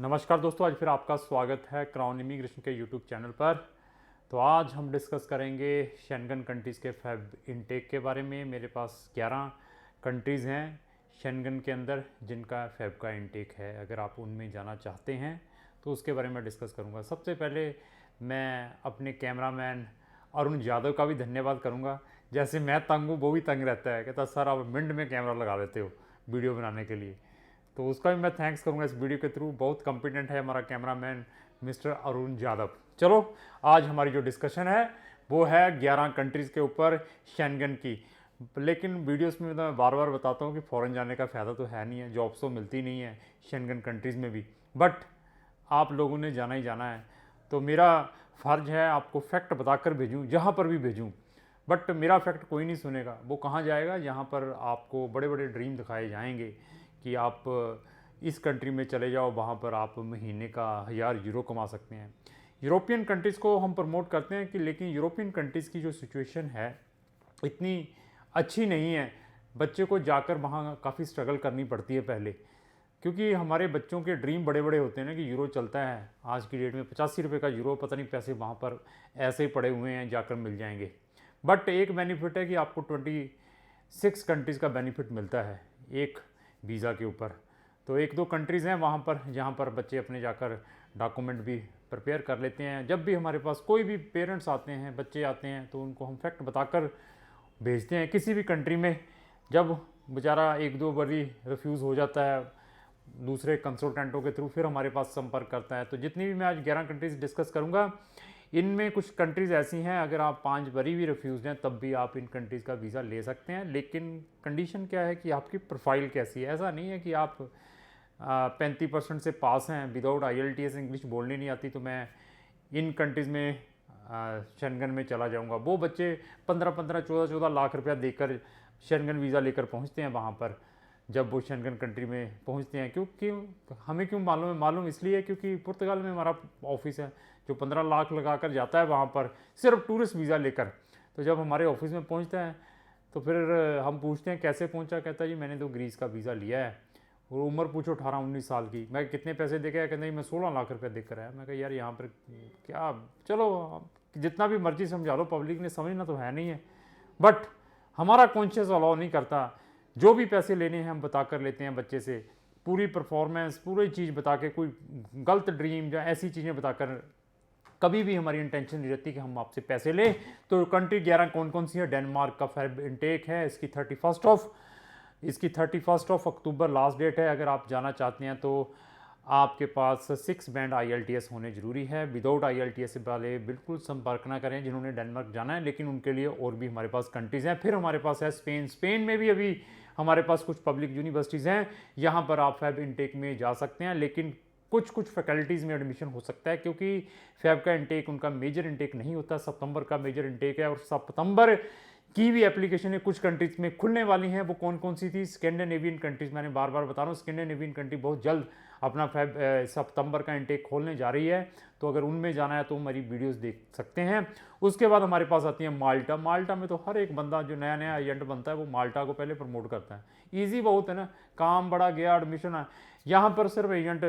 नमस्कार दोस्तों, आज फिर आपका स्वागत है क्राउन इमिग्रेशन के यूट्यूब चैनल पर। तो आज हम डिस्कस करेंगे शेंगन कंट्रीज़ के फैब इनटेक के बारे में। मेरे पास 11 कंट्रीज़ हैं शेंगन के अंदर जिनका फैब का इनटेक है। अगर आप उनमें जाना चाहते हैं तो उसके बारे में डिस्कस करूंगा। सबसे पहले मैं अपने कैमरामैन अरुण यादव का भी धन्यवाद करूंगा। जैसे मैं तंग हूँ वो भी तंग रहता है, कहता सर आप मिनट में कैमरा लगा देते हो वीडियो बनाने के लिए, तो उसका भी मैं थैंक्स करूंगा इस वीडियो के थ्रू। बहुत कॉम्पिटेंट है हमारा कैमरामैन मिस्टर अरुण यादव। चलो आज हमारी जो डिस्कशन है वो है 11 कंट्रीज़ के ऊपर शेंगन की। लेकिन वीडियोस में मैं बार बार बताता हूँ कि फ़ॉरेन जाने का फ़ायदा तो है नहीं है, जॉब्स तो मिलती नहीं है शेंगन कंट्रीज़ में भी, बट आप लोगों ने जाना ही जाना है। तो मेरा फ़र्ज़ है आपको फैक्ट बताकर भेजूँ, जहाँ पर भी भेजूँ। बट मेरा फैक्ट कोई नहीं सुनेगा। वो कहाँ जाएगा? जहाँ पर आपको बड़े बड़े ड्रीम दिखाए जाएंगे कि आप इस कंट्री में चले जाओ, वहाँ पर आप महीने का 1000 यूरो कमा सकते हैं। यूरोपियन कंट्रीज़ को हम प्रमोट करते हैं कि, लेकिन यूरोपियन कंट्रीज़ की जो सिचुएशन है इतनी अच्छी नहीं है। बच्चे को जाकर वहाँ काफ़ी स्ट्रगल करनी पड़ती है पहले, क्योंकि हमारे बच्चों के ड्रीम बड़े बड़े होते हैं ना कि यूरो चलता है आज की डेट में 85 रुपये का यूरो, पता नहीं पैसे वहाँ पर ऐसे ही पड़े हुए हैं, जाकर मिल जाएंगे। बट एक बेनिफिट है कि आपको 26 कंट्रीज़ का बेनिफिट मिलता है एक वीज़ा के ऊपर। तो एक दो कंट्रीज़ हैं वहाँ पर जहाँ पर बच्चे अपने जाकर डॉक्यूमेंट भी प्रिपेयर कर लेते हैं। जब भी हमारे पास कोई भी पेरेंट्स आते हैं, बच्चे आते हैं, तो उनको हम फैक्ट बताकर भेजते हैं किसी भी कंट्री में। जब बेचारा एक दो बारी रिफ्यूज़ हो जाता है दूसरे कंसल्टेंटों के थ्रू, फिर हमारे पास संपर्क करता है। तो जितनी भी मैं आज 11 कंट्रीज़ डिस्कस करूँगा, इनमें कुछ कंट्रीज़ ऐसी हैं अगर आप 5 बारी भी रिफ्यूज़ हैं तब भी आप इन कंट्रीज़ का वीज़ा ले सकते हैं। लेकिन कंडीशन क्या है कि आपकी प्रोफाइल कैसी है। ऐसा नहीं है कि आप 35% से पास हैं, विदाउट IELTS इंग्लिश बोलनी नहीं आती तो मैं इन कंट्रीज़ में शेंगन में चला जाऊंगा। वो बच्चे 15-15, 14-14 लाख रुपया देकर शेंगन वीज़ा लेकर पहुंचते हैं वहाँ पर। जब वो शेंगन कंट्री में पहुंचते हैं, क्यों हमें क्यों मालूम है? मालूम इसलिए क्योंकि पुर्तगाल में हमारा ऑफिस है जो 15 लाख लगा कर जाता है वहाँ पर सिर्फ टूरिस्ट वीज़ा लेकर। तो जब हमारे ऑफिस में पहुँचता है तो फिर हम पूछते हैं कैसे पहुँचा? कहता है जी मैंने तो ग्रीस का वीज़ा लिया है। और उम्र पूछो 18-19 साल की। मैं कितने पैसे दे के आया? कहते हैं मैं 16 लाख रुपये देकर आया। मैं कहा यार यहाँ पर क्या, चलो जितना भी मर्जी समझा लो, पब्लिक ने समझना तो है नहीं है। बट हमारा कॉन्शियस अलाउ नहीं करता। जो भी पैसे लेने हैं हम बता कर लेते हैं बच्चे से, पूरी परफॉर्मेंस पूरी चीज़ बता के, कोई गलत ड्रीम या ऐसी चीज़ें बताकर कभी भी हमारी इंटेंशन नहीं रहती कि हम आपसे पैसे लें। तो कंट्री 11 कौन कौन सी है? डेनमार्क का फैब इनटेक है, इसकी 31 अक्टूबर लास्ट डेट है। अगर आप जाना चाहते हैं तो आपके पास 6 बैंड IELTS होने ज़रूरी है। विदाउट IELTS वाले बिल्कुल संपर्क ना करें जिन्होंने डेनमार्क जाना है। लेकिन उनके लिए और भी हमारे पास कंट्रीज़ हैं। फिर हमारे पास है स्पेन में भी अभी हमारे पास कुछ पब्लिक यूनिवर्सिटीज़ हैं, यहाँ पर आप फैब इनटेक में जा सकते हैं। लेकिन कुछ फैकल्टीज़ में एडमिशन हो सकता है, क्योंकि फैब का इनटेक उनका मेजर इनटेक नहीं होता, सितंबर का मेजर इनटेक है। और सितंबर की भी एप्लीकेशन है कुछ कंट्रीज़ में खुलने वाली हैं। वो कौन कौन सी थी? Scandinavian countries. मैंने बार बार बता रहा हूँ, स्कैंडिनेवियन कंट्री बहुत जल्द अपना फैब सितंबर का इनटेक खोलने जा रही है। तो अगर उनमें जाना है तो हमारी वीडियोस देख सकते हैं। उसके बाद हमारे पास आती है माल्टा में तो हर एक बंदा जो नया नया एजेंट बनता है वो माल्टा को पहले प्रमोट करता है। ईजी बहुत है ना, काम बड़ा गया, एडमिशन है। यहाँ पर सिर्फ एजेंट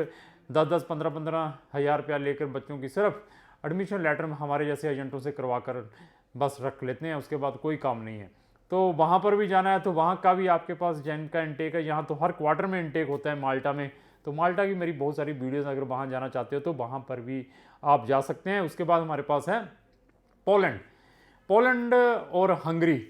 10-10, 15-15 हज़ार रुपया लेकर बच्चों की सिर्फ एडमिशन लेटर में हमारे जैसे एजेंटों से करवा कर बस रख लेते हैं, उसके बाद कोई काम नहीं है। तो वहाँ पर भी जाना है तो वहाँ का भी आपके पास जैन का इनटेक है। यहाँ तो हर क्वार्टर में इनटेक होता है माल्टा में। तो माल्टा की मेरी बहुत सारी वीडियोस, अगर वहाँ जाना चाहते हो तो वहाँ पर भी आप जा सकते हैं। उसके बाद हमारे पास है पोलैंड और हंगरी।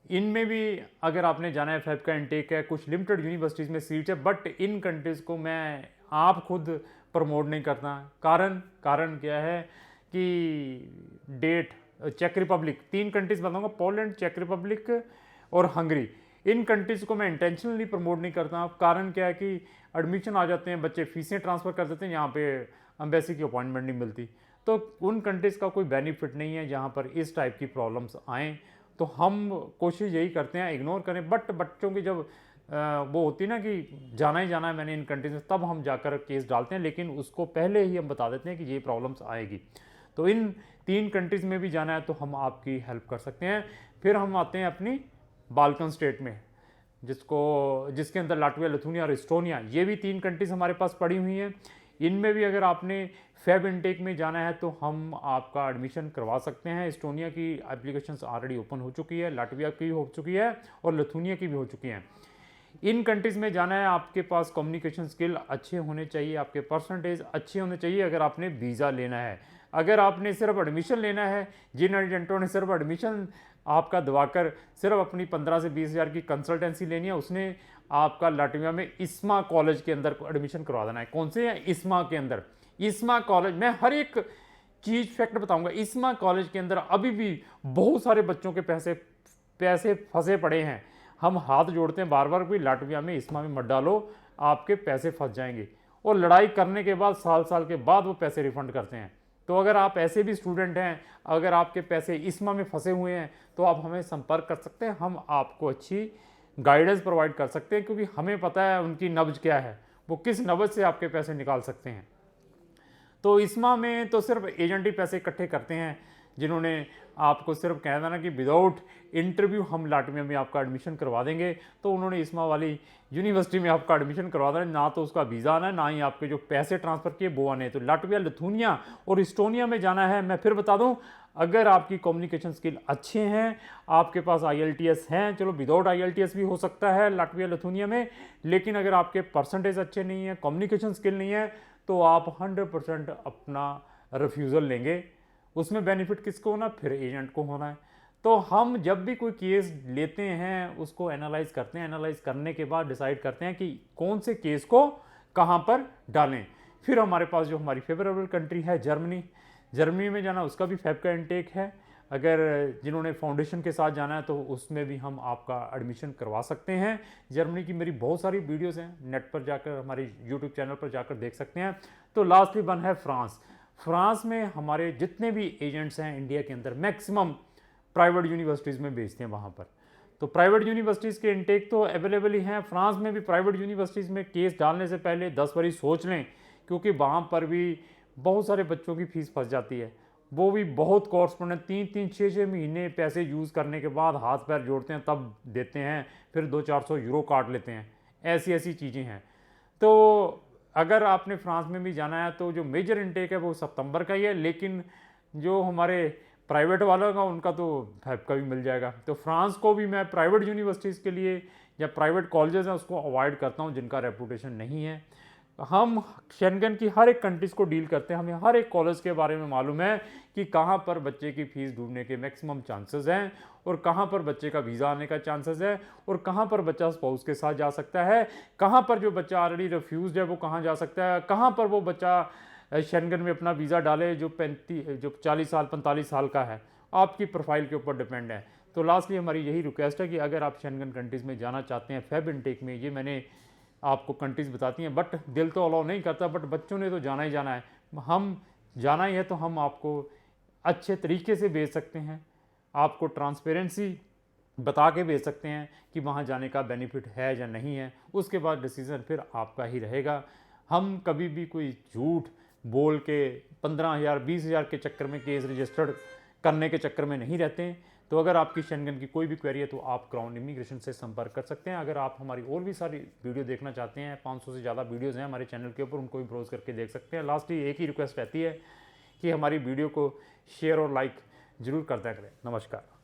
इनमें भी अगर आपने जाना है फैब का इनटेक है, कुछ लिमिटेड यूनिवर्सिटीज़ में सीट्स है। बट इन कंट्रीज़ को मैं आप खुद प्रमोट नहीं करता। कारण क्या है कि डेट, चेक रिपब्लिक, 3 कंट्रीज़ बताऊंगा, पोलैंड, चेक रिपब्लिक और हंगरी। इन कंट्रीज़ को मैं इंटेंशनली प्रमोट नहीं करता। कारण क्या है कि एडमिशन आ जाते हैं, बच्चे फीसें ट्रांसफ़र कर देते हैं, यहाँ पे एम्बेसी की अपॉइंटमेंट नहीं मिलती। तो उन कंट्रीज़ का कोई बेनिफिट नहीं है जहाँ पर इस टाइप की प्रॉब्लम्स आएँ। तो हम कोशिश यही करते हैं इग्नोर करें। बट बच्चों की जब वो होती है ना कि जाना ही जाना है मैंने इन कंट्रीज में, तब हम जाकर केस डालते हैं। लेकिन उसको पहले ही हम बता देते हैं कि ये प्रॉब्लम्स आएगी। तो इन 3 कंट्रीज़ में भी जाना है तो हम आपकी हेल्प कर सकते हैं। फिर हम आते हैं अपनी बाल्कन स्टेट में, जिसके अंदर लाटविया, लिथुनिया और एस्टोनिया, ये भी 3 कंट्रीज़ हमारे पास पड़ी हुई हैं। इनमें भी अगर आपने फेब इनटेक में जाना है तो हम आपका एडमिशन करवा सकते हैं। एस्टोनिया की एप्लीकेशंस ऑलरेडी ओपन हो चुकी है, लाटविया की हो चुकी है और लिथुनिया की भी हो चुकी हैं। इन कंट्रीज़ में जाना है, आपके पास कम्युनिकेशन स्किल अच्छे होने चाहिए, आपके परसेंटेज अच्छे होने चाहिए अगर आपने वीज़ा लेना है। अगर आपने सिर्फ एडमिशन लेना है, जिन एजेंटों ने सिर्फ एडमिशन आपका दबाकर सिर्फ अपनी 15 से 20 हज़ार की कंसल्टेंसी लेनी है, उसने आपका लाटविया में इस्मा कॉलेज के अंदर एडमिशन करवा देना है। कौन से हैं? इस्मा के अंदर। इस्मा कॉलेज, मैं हर एक चीज़ फैक्ट बताऊंगा। इस्मा कॉलेज के अंदर अभी भी बहुत सारे बच्चों के पैसे फंसे पड़े हैं। हम हाथ जोड़ते हैं बार बार, कोई लाटविया में इस्मा में मत डालो, आपके पैसे फंस जाएंगे। और लड़ाई करने के बाद साल साल के बाद वो पैसे रिफंड करते हैं। तो अगर आप ऐसे भी स्टूडेंट हैं, अगर आपके पैसे इस्मा में फंसे हुए हैं तो आप हमें संपर्क कर सकते हैं, हम आपको अच्छी गाइडेंस प्रोवाइड कर सकते हैं, क्योंकि हमें पता है उनकी नब्ज क्या है, वो किस नब्ज से आपके पैसे निकाल सकते हैं। तो इस्मा में तो सिर्फ एजेंट ही पैसे इकट्ठे करते हैं, जिन्होंने आपको सिर्फ कह देना कि विदाउट इंटरव्यू हम लाटविया में आपका एडमिशन करवा देंगे, तो उन्होंने इस्मा वाली यूनिवर्सिटी में आपका एडमिशन करवा देना, ना तो उसका वीज़ा आना है, ना ही आपके जो पैसे ट्रांसफ़र किए वो आने। तो लाटविया, लिथुनिया और इस्टोनिया में जाना है। मैं फिर बता दूं, अगर आपकी कम्युनिकेशन स्किल अच्छे हैं, आपके पास IELTS हैं, चलो विदाउट IELTS भी हो सकता है लाटविया लिथुनिया में, लेकिन अगर आपके परसेंटेज अच्छे नहीं है, कम्युनिकेशन स्किल नहीं है, तो आप 100% अपना रिफ्यूज़ल लेंगे। उसमें बेनिफिट किसको होना? फिर एजेंट को होना है। तो हम जब भी कोई केस लेते हैं उसको एनालाइज करते हैं, एनालाइज करने के बाद डिसाइड करते हैं कि कौन से केस को कहाँ पर डालें। फिर हमारे पास जो हमारी फेवरेबल कंट्री है जर्मनी, जर्मनी में जाना, उसका भी फेब का इनटेक है। अगर जिन्होंने फाउंडेशन के साथ जाना है तो उसमें भी हम आपका एडमिशन करवा सकते हैं। जर्मनी की मेरी बहुत सारी वीडियोस हैं, नेट पर जाकर हमारे यूट्यूब चैनल पर जाकर देख सकते हैं। तो लास्टली वन है फ्रांस। फ्रांस में हमारे जितने भी एजेंट्स हैं इंडिया के अंदर मैक्सिमम प्राइवेट यूनिवर्सिटीज़ में भेजते हैं वहाँ पर। तो प्राइवेट यूनिवर्सिटीज़ के इनटेक तो अवेलेबल ही हैं। फ्रांस में भी प्राइवेट यूनिवर्सिटीज़ में केस डालने से पहले 10 बारी सोच लें, क्योंकि वहाँ पर भी बहुत सारे बच्चों की फ़ीस फंस जाती है। वो भी बहुत कॉरस्पॉन्डेंट 3-3, 6-6 महीने पैसे यूज़ करने के बाद हाथ पैर जोड़ते हैं तब देते हैं, फिर 200-400 यूरो काट लेते हैं। ऐसी ऐसी चीज़ें हैं। तो अगर आपने फ्रांस में भी जाना है तो जो मेजर इनटेक है वो सितंबर का ही है, लेकिन जो हमारे प्राइवेट वालों का उनका तो फेब का भी मिल जाएगा। तो फ्रांस को भी मैं प्राइवेट यूनिवर्सिटीज़ के लिए या प्राइवेट कॉलेजेस हैं उसको अवॉइड करता हूँ जिनका रेपुटेशन नहीं है। हम शेंगन की हर एक कंट्रीज़ को डील करते हैं, हमें हर एक कॉलेज के बारे में मालूम है कि कहाँ पर बच्चे की फ़ीस डूबने के मैक्सिमम चांसेस हैं और कहाँ पर बच्चे का वीज़ा आने का चांसेस है और कहाँ पर बच्चा स्पाउस के साथ जा सकता है, कहाँ पर जो बच्चा ऑलरेडी रिफ्यूज़ड है वो कहाँ जा सकता है, कहाँ पर वो बच्चा शेंगन में अपना वीज़ा डाले जो 40 साल 45 साल का है। आपकी प्रोफाइल के ऊपर डिपेंड है। तो लास्टली हमारी यही रिक्वेस्ट है कि अगर आप शेंगन कंट्रीज़ में जाना चाहते हैं फेब इनटेक में, ये मैंने आपको कंट्रीज़ बताती हैं, बट दिल तो अलाउ नहीं करता, बट बच्चों ने तो जाना ही जाना है। हम जाना ही है तो हम आपको अच्छे तरीके से भेज सकते हैं, आपको ट्रांसपेरेंसी बता के भेज सकते हैं कि वहाँ जाने का बेनिफिट है या नहीं है। उसके बाद डिसीज़न फिर आपका ही रहेगा। हम कभी भी कोई झूठ बोल के 15,000 20,000 के चक्कर में केस रजिस्टर्ड करने के चक्कर में नहीं रहते हैं। तो अगर आपकी शेंगन की कोई भी क्वेरी है तो आप क्राउन इमिग्रेशन से संपर्क कर सकते हैं। अगर आप हमारी और भी सारी वीडियो देखना चाहते हैं, 500 से ज़्यादा वीडियोज़ हैं हमारे चैनल के ऊपर, उनको भी ब्राउज करके देख सकते हैं। लास्टली एक ही रिक्वेस्ट रहती है कि हमारी वीडियो को शेयर और लाइक ज़रूर करते करें। नमस्कार।